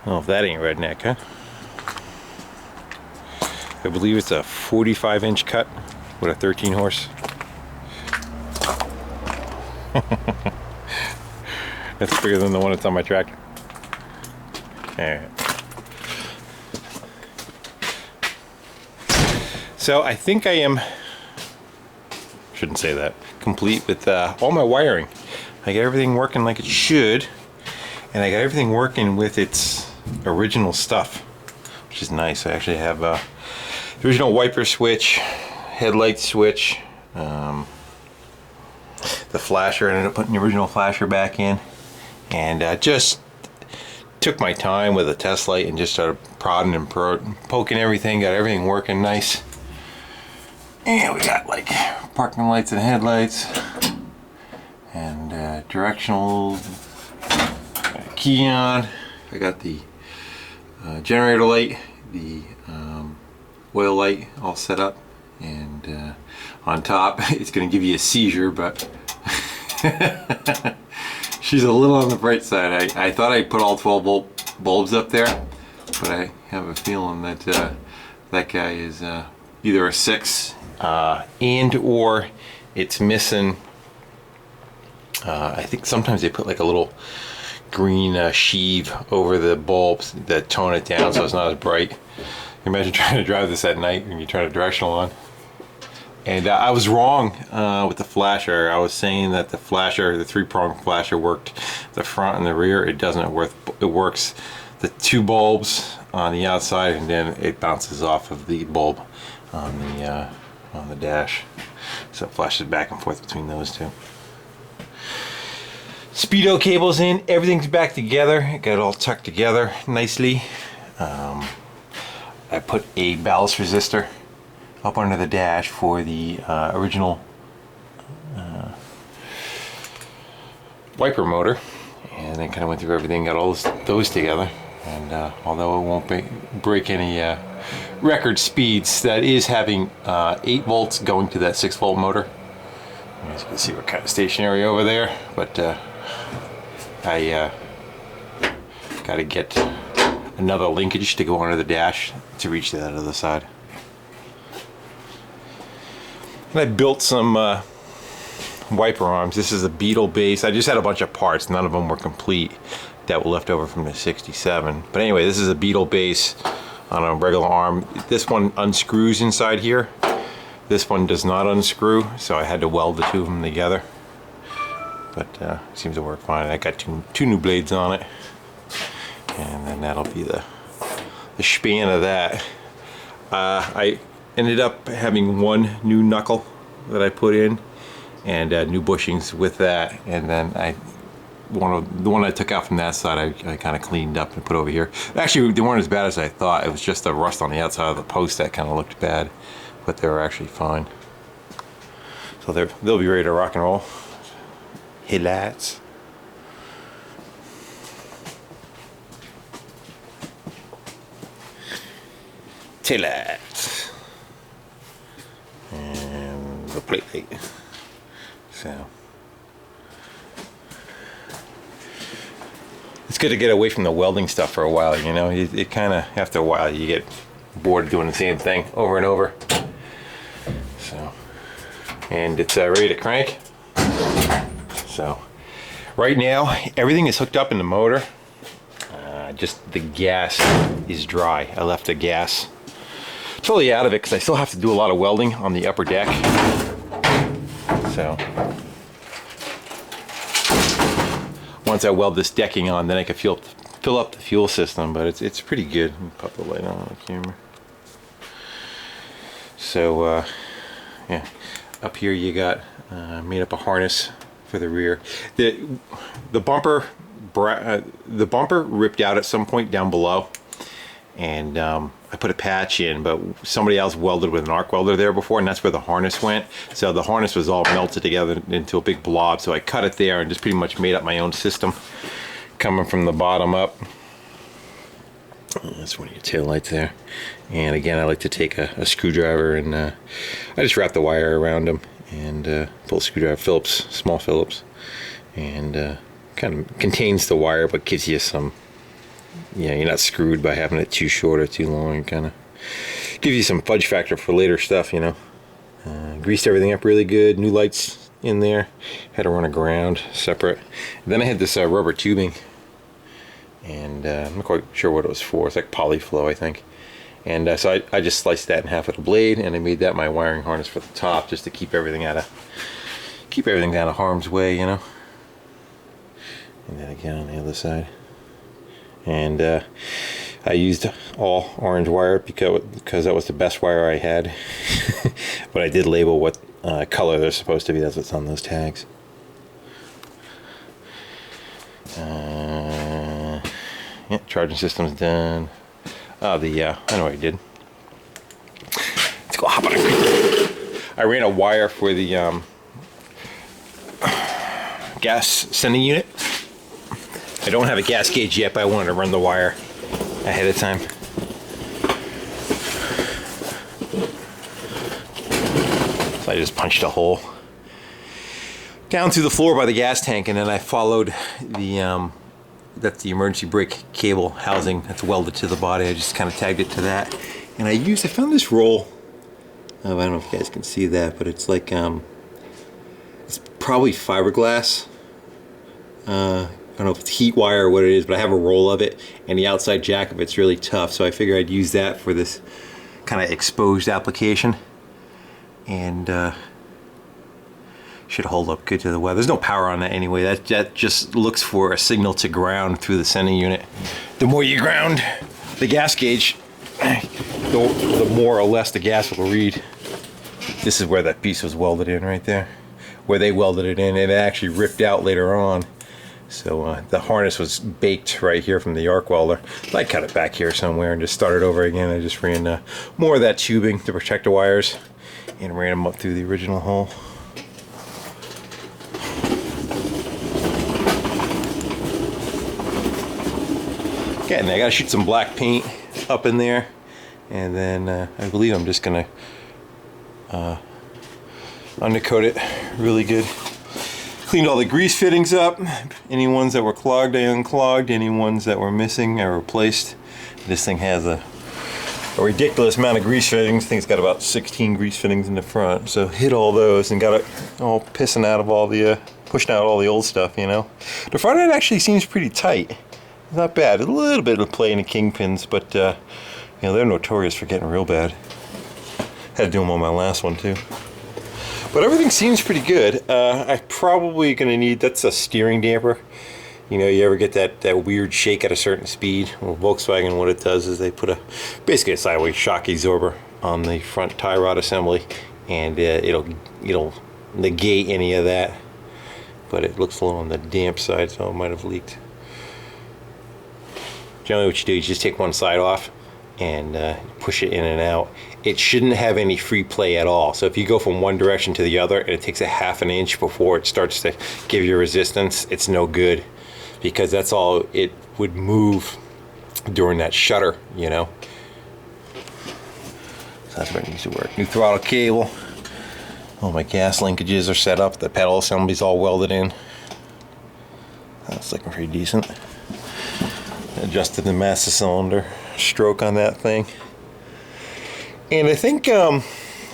Well, if that ain't redneck, huh? I believe it's a 45-inch cut with a 13 horse. That's bigger than the one that's on my tractor. Alright. So I think I am, shouldn't say that, complete with all my wiring. I got everything working like it should, and I got everything working with its original stuff, which is nice. I actually have the original wiper switch, headlight switch, the flasher. I ended up putting the original flasher back in, and just took my time with a test light and just started prodding and poking everything, got everything working nice. And we got like parking lights and headlights, and directional key on. I got the generator light, the oil light all set up, and on top it's going to give you a seizure, but she's a little on the bright side. I thought I put all 12 volt bulbs up there, but I have a feeling that that guy is either a 6 and or it's missing. I think sometimes they put like a little green sheave over the bulbs that tone it down so it's not as bright. Imagine trying to drive this at night when you turn a directional on. And I was wrong with the flasher. I was saying that the flasher, the 3-prong flasher, worked the front and the rear. It doesn't work. It works the 2 bulbs on the outside, and then it bounces off of the bulb on the dash. So it flashes back and forth between those two. Speedo cable's in. Everything's back together. Got it all tucked together nicely. I put a ballast resistor up under the dash for the original wiper motor, and then kind of went through everything, got all those together, and although it won't break any record speeds, that is having 8 volts going to that 6-volt motor. As you can see, we're kind of stationary over there, but I got to get another linkage to go under the dash to reach that other side. And I built some wiper arms. This is a Beetle base. I just had a bunch of parts. None of them were complete that were left over from the 67. But anyway, this is a Beetle base on a regular arm. This one unscrews inside here. This one does not unscrew, so I had to weld the 2 of them together. But it seems to work fine. I got two new blades on it, and then that'll be the span of that. I ended up having 1 new knuckle that I put in, and new bushings with that, and then the one I took out from that side I kind of cleaned up and put over here. Actually, they weren't as bad as I thought. It was just the rust on the outside of the post that kind of looked bad, but they were actually fine. So they'll be ready to rock and roll. Hey lads. Taillights. And the plate light. So it's good to get away from the welding stuff for a while, you know. It kind of, after a while, you get bored of doing the same thing over and over. So, and it's ready to crank. So right now everything is hooked up in the motor. Just the gas is dry. I left the gas totally out of it because I still have to do a lot of welding on the upper deck. So once I weld this decking on, then I can fill up the fuel system. But it's pretty good. Let me pop the light on the camera. So yeah, up here you got made up a harness for the rear. The bumper ripped out at some point down below, and I put a patch in, but somebody else welded with an arc welder there before, and that's where the harness went. So the harness was all melted together into a big blob, so I cut it there and just pretty much made up my own system coming from the bottom up. That's one of your tail lights there. And again, I like to take a screwdriver, and I just wrap the wire around them and pull a screwdriver, Phillips, small Phillips, and kind of contains the wire but gives you some yeah, you're not screwed by having it too short or too long. It kind of gives you some fudge factor for later stuff, you know. Greased everything up really good. New lights in there. Had to run a ground separate. And then I had this rubber tubing, and I'm not quite sure what it was for. It's like polyflow, I think. And so I just sliced that in half with a blade, and I made that my wiring harness for the top, just to keep everything out of harm's way, you know. And then again on the other side. And I used all orange wire because that was the best wire I had. But I did label what color they're supposed to be. That's what's on those tags. Yeah, charging system's done. I know what I did. Let's go hop on it. I ran a wire for the gas sending unit. I don't have a gas gauge yet, but I wanted to run the wire ahead of time. So I just punched a hole down through the floor by the gas tank, and then I followed the that's the emergency brake cable housing that's welded to the body. I just kind of tagged it to that, and I found this roll. I don't know if you guys can see that, but it's like it's probably fiberglass. I don't know if it's heat wire or what it is, but I have a roll of it, and the outside jack of it's really tough, so I figured I'd use that for this kind of exposed application, and should hold up good to the weather. There's no power on that anyway. That just looks for a signal to ground through the sending unit. The more you ground the gas gauge, the more or less the gas will read. This is where that piece was welded in right there. Where they welded it in, and it actually ripped out later on. So the harness was baked right here from the arc welder. I cut it back here somewhere and just started over again. I just ran more of that tubing to protect the wires and ran them up through the original hole. Getting there. I gotta shoot some black paint up in there, and then I believe I'm just gonna undercoat it really good. Cleaned all the grease fittings up. Any ones that were clogged I unclogged. Any ones that were missing I replaced. This thing has a ridiculous amount of grease fittings. I think it's got about 16 grease fittings in the front. So hit all those and got it all pissing out of all the pushing out all the old stuff, you know. The front end actually seems pretty tight. Not bad. A little bit of play in the kingpins, but you know, they're notorious for getting real bad. Had to do them on my last one too. But everything seems pretty good. I'm probably going to need, that's a steering damper. You know, you ever get that weird shake at a certain speed? Well, Volkswagen, what it does is they put basically a sideways shock absorber on the front tie rod assembly, and it'll negate any of that. But it looks a little on the damp side, so it might have leaked. Generally what you do is just take one side off and push it in and out. It shouldn't have any free play at all. So if you go from one direction to the other and it takes a ½ an inch before it starts to give you resistance, it's no good, because that's all it would move during that shutter, you know. So that's what it needs to work. New throttle cable. All my gas linkages are set up. The pedal assembly's all welded in. That's looking pretty decent. Adjusted the master cylinder stroke on that thing. And I think, you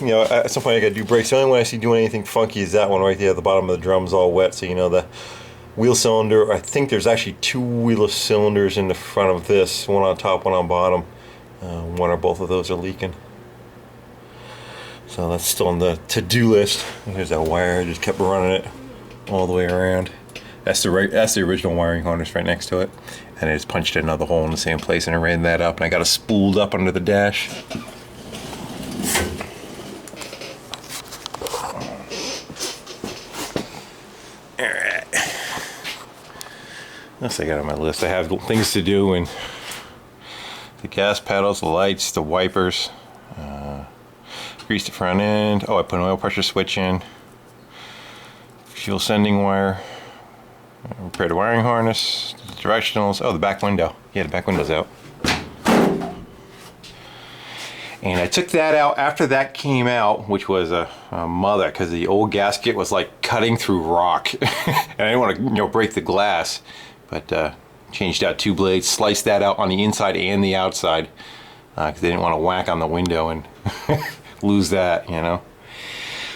know, at some point I gotta do brakes. The only one I see doing anything funky is that one right there. The bottom of the drum's all wet, so you know the wheel cylinder. I think there's actually 2 wheel cylinders in the front of this, one on top, one on bottom. One or both of those are leaking. So that's still on the to-do list. Here's that wire. I just kept running it all the way around. That's the original wiring harness right next to it. And I just punched another hole in the same place and I ran that up, and I got it spooled up under the dash. Alright. That's what I got on my list. I have things to do, and the gas pedals, the lights, the wipers, grease the front end. Oh, I put an oil pressure switch in. Fuel sending wire. Repair the wiring harness, the directionals. Oh, the back window. Yeah, the back window's out. And I took that out after that came out, which was a mother, because the old gasket was like cutting through rock. And I didn't want to, you know, break the glass. But changed out 2 blades, sliced that out on the inside and the outside because they didn't want to whack on the window and lose that, you know.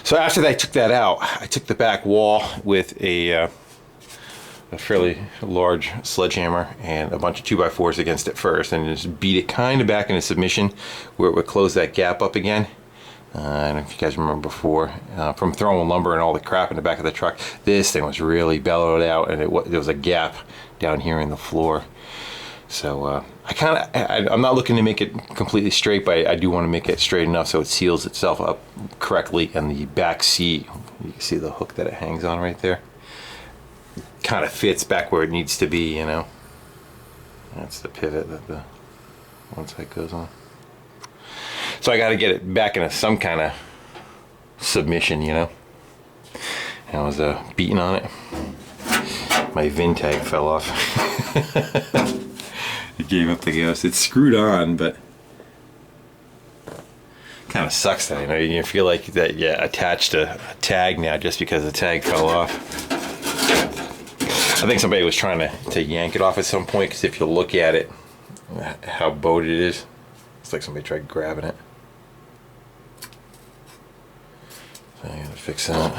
So after I took that out, I took the back wall with a fairly large sledgehammer and a bunch of 2x4s against it first, and just beat it kind of back into submission where it would close that gap up again. I don't know if you guys remember before, from throwing lumber and all the crap in the back of the truck, this thing was really bellowed out, and there was a gap down here in the floor. So I'm not looking to make it completely straight, but I do want to make it straight enough so it seals itself up correctly in the back seat. You can see the hook that it hangs on right there. Kind of fits back where it needs to be, you know. That's the pivot that the one side goes on. So I got to get it back into some kind of submission, you know. I was beating on it. My VIN tag fell off. It gave up the ghost. It's screwed on, but kind of sucks that, you know. You feel like that you attached a tag now just because the tag fell off. I think somebody was trying to yank it off at some point, because if you look at it, how bowed it is, it's like somebody tried grabbing it. So I gotta fix that.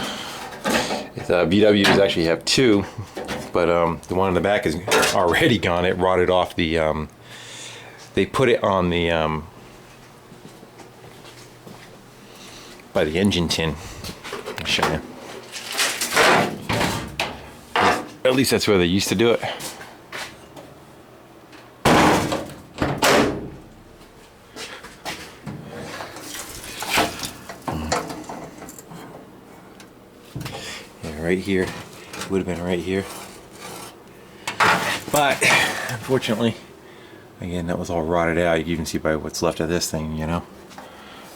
VWs actually have 2, but the one in the back is already gone. It rotted off the, they put it on the, by the engine tin. I'll show you. At least that's where they used to do it. Yeah, right here. It would have been right here. But unfortunately, again, that was all rotted out. You can even see by what's left of this thing, you know.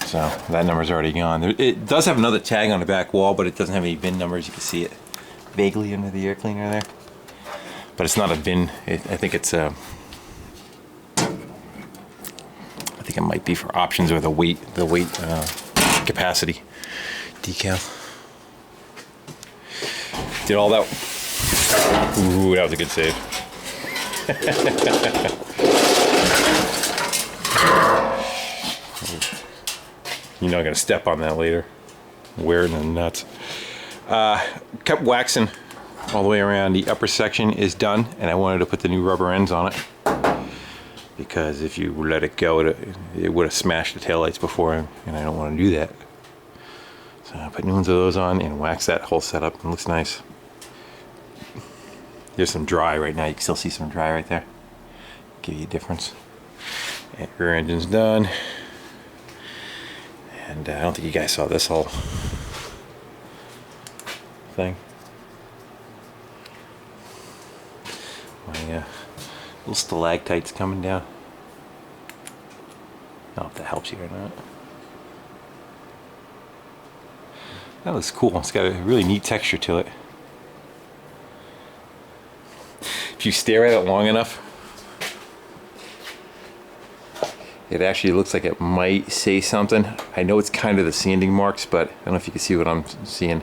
So that number's already gone. It does have another tag on the back wall, but it doesn't have any VIN numbers. You can see it vaguely under the air cleaner there, but it's not a VIN. I think it's I think it might be for options or the weight capacity decal. Did all that. Ooh, that was a good save. You're not gonna step on that later. Wear it in the nuts. Kept waxing all the way around. The upper section is done, and I wanted to put the new rubber ends on it because if you let it go, it would have smashed the taillights before, and I don't want to do that. So I put new ones of those on and wax that whole setup. It looks nice. There's some dry right now. You can still see some dry right there. Give you a difference. And rear engine's done. And I don't think you guys saw this whole thing. My little stalactites coming down. I don't know if that helps you or not. That looks cool. It's got a really neat texture to it. If you stare at it long enough, it actually looks like it might say something. I know it's kind of the sanding marks, but I don't know if you can see what I'm seeing.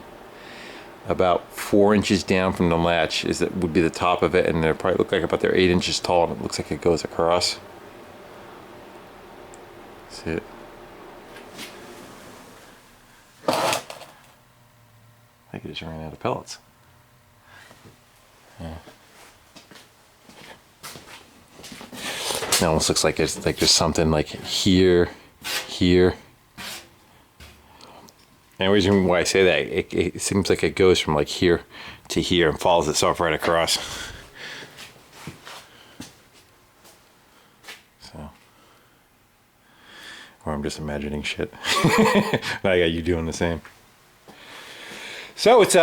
About 4 inches down from the latch would be the top of it, and they probably look like about they're 8 inches tall, and it looks like it goes across. See it? I think it just ran out of pellets. Yeah. It almost looks like there's something like here. And the reason why I say that, it seems like it goes from like here to here and follows itself right across. So, or I'm just imagining shit. I got you doing the same. So it's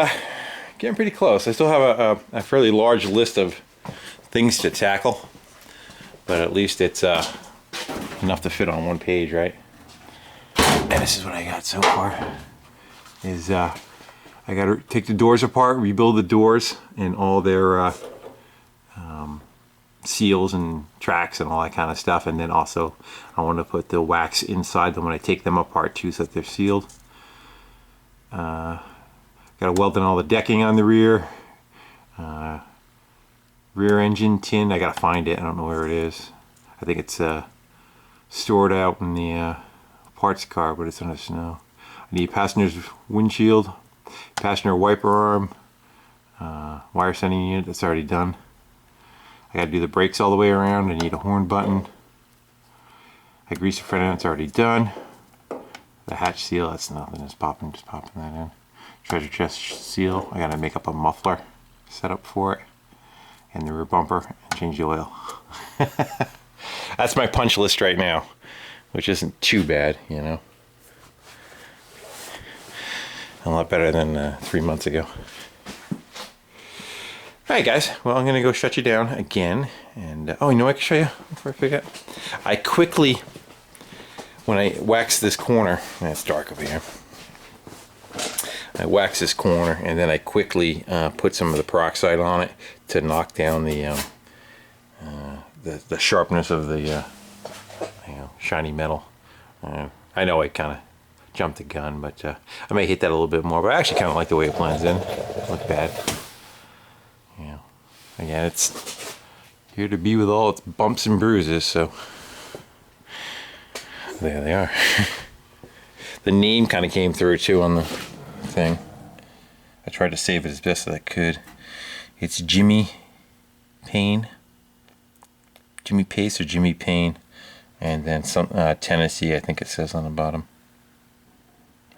getting pretty close. I still have a fairly large list of things to tackle, but at least it's enough to fit on one page, right? And this is what I got so far. Is I got to take the doors apart, rebuild the doors and all their seals and tracks and all that kind of stuff, and then also I want to put the wax inside them when I take them apart too, so that they're sealed. Got to weld in all the decking on the rear. rear engine tin. I gotta find it. I don't know where it is. I think it's stored out in the parts car, but it's on the snow. I need passenger's windshield, passenger wiper arm, wire sending unit. That's already done. I gotta do the brakes all the way around. I need a horn button. I grease the front end. It's already done. The hatch seal. That's nothing. Just popping that in. Treasure chest seal. I gotta make up a muffler setup for it, and the rear bumper, and change the oil. That's my punch list right now, which isn't too bad, you know. A lot better than 3 months ago. Alright guys, well I'm gonna go shut you down again, and oh, you know what I can show you before I forget? I quickly, when I wax this corner, and it's dark over here, I wax this corner and then I quickly put some of the peroxide on it to knock down the sharpness of the you know, shiny metal. I know I kind of jumped the gun, but I may hit that a little bit more, but I actually kind of like the way it blends in. Doesn't look bad. You know, again, it's here to be with all its bumps and bruises, so there they are. The name kind of came through too on the thing. I tried to save it as best as I could. It's Jimmy Payne. Jimmy Pace or Jimmy Payne. And then some Tennessee, I think it says on the bottom.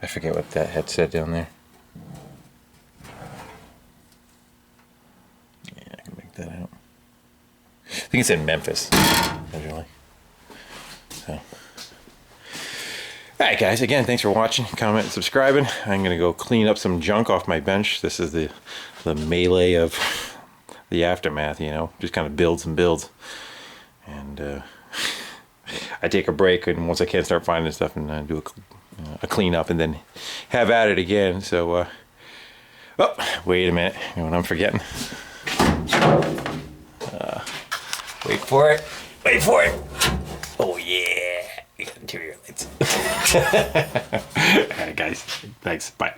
I forget what that had said down there. Yeah, I can make that out. I think it said Memphis originally. So. Alright guys, again, thanks for watching, comment, and subscribing. I'm going to go clean up some junk off my bench. This is the melee of the aftermath, you know. Just kind of builds and builds. And I take a break, and once I can start finding stuff, and do a clean up, and then have at it again. So, oh, wait a minute. You know what I'm forgetting? Wait for it. Wait for it. Oh, yeah. Interior lights. Alright guys, thanks, bye.